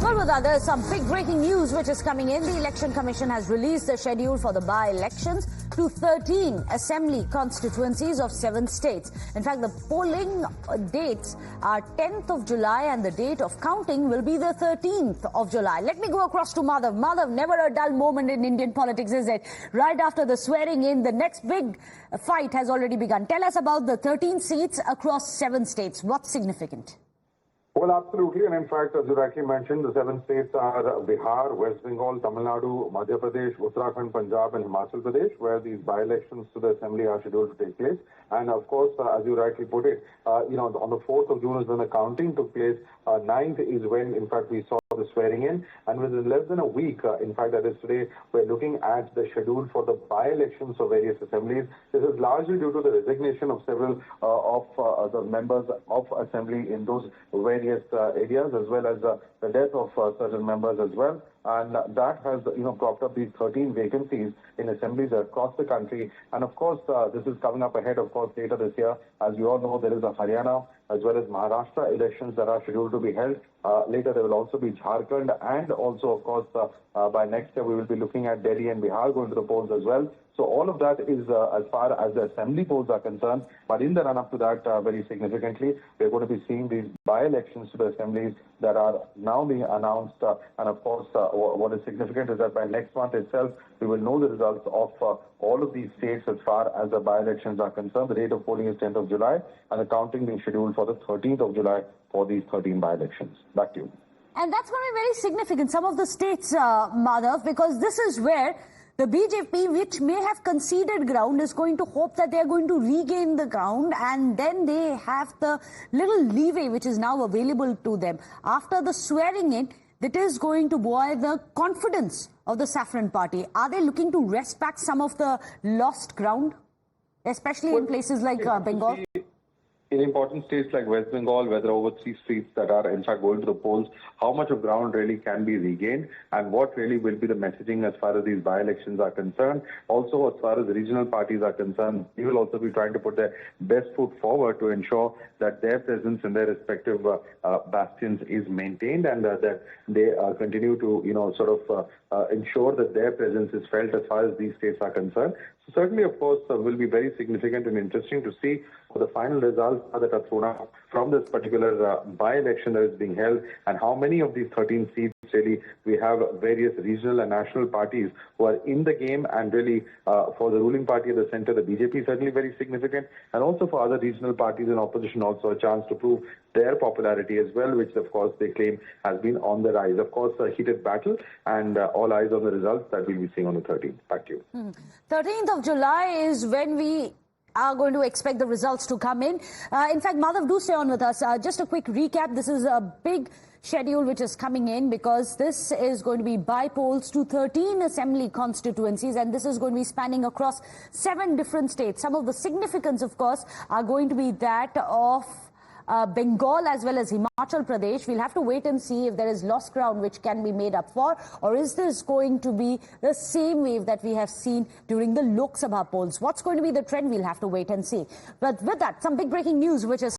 Well, with that, there's some big breaking news which is coming in. The Election Commission has released the schedule for the by-elections to 13 assembly constituencies of 7 states. In fact, the polling dates are 10th of July and the date of counting will be the 13th of July. Let me go across to Madhav. Madhav, never a dull moment in Indian politics, is it? Right after the swearing in, the next big fight has already begun. Tell us about the 13 seats across 7 states. What's significant? Well, absolutely. And in fact, as you rightly mentioned, the 7 states are Bihar, West Bengal, Tamil Nadu, Madhya Pradesh, Uttarakhand, Punjab and Himachal Pradesh, where these by-elections to the assembly are scheduled to take place. And of course, as you rightly put it, on the 4th of June is when the counting took place. 9th is when, in fact, we saw the swearing in. And within less than a week, in fact, that is today, we're looking at the schedule for the by-elections of various assemblies. This is largely due to the resignation of several of the members of assembly in those various areas, as well as the death of certain members as well. And that has, propped up these 13 vacancies in assemblies across the country. And of course, this is coming up ahead, of course, later this year. As you all know, there is a Haryana as well as Maharashtra elections that are scheduled to be held. Later, there will also be Jharkhand, and also, of course, by next year, we will be looking at Delhi and Bihar going to the polls as well. So all of that is as far as the assembly polls are concerned. But in the run-up to that, very significantly, we're going to be seeing these by-elections to the assemblies that are now being announced. And of course, what is significant is that by next month itself, we will know the results of all of these states as far as the by-elections are concerned. The date of polling is 10th of July, and the counting being scheduled for the 13th of July for these 13 by-elections. Back to you. And that's going to be very significant, some of the states, Madhav, because this is where the BJP, which may have conceded ground, is going to hope that they are going to regain the ground, and then they have the little leeway which is now available to them. After the swearing in, that is going to buoy the confidence of the Saffron Party. Are they looking to wrest back some of the lost ground, especially in places like Bengal? In important states like West Bengal, where there are over 3 seats that are in fact going to the polls, how much of ground really can be regained, and what really will be the messaging as far as these by-elections are concerned. Also, as far as the regional parties are concerned, they will also be trying to put their best foot forward to ensure that their presence in their respective bastions is maintained, and that they continue to, ensure that their presence is felt as far as these states are concerned. So certainly, of course, will be very significant and interesting to see what the final results that are thrown out from this particular by-election that is being held, and how many of these 13 seats really we have various regional and national parties who are in the game, and really for the ruling party at the center, the BJP, certainly very significant, and also for other regional parties in opposition also a chance to prove their popularity as well, which of course they claim has been on the rise. Of course, a heated battle, and all eyes on the results that we'll be seeing on the 13th. Back to you. 13th of July is when we are going to expect the results to come in. In fact, Madhav, do stay on with us. Just a quick recap. This is a big schedule which is coming in, because this is going to be Bypolls to 13 assembly constituencies, and this is going to be spanning across 7 different states. Some of the significance, of course, are going to be that of Bengal as well as Himachal Pradesh. We'll have to wait and see if there is lost ground which can be made up for, or is this going to be the same wave that we have seen during the Lok Sabha polls? What's going to be the trend? We'll have to wait and see. But with that, some big breaking news which is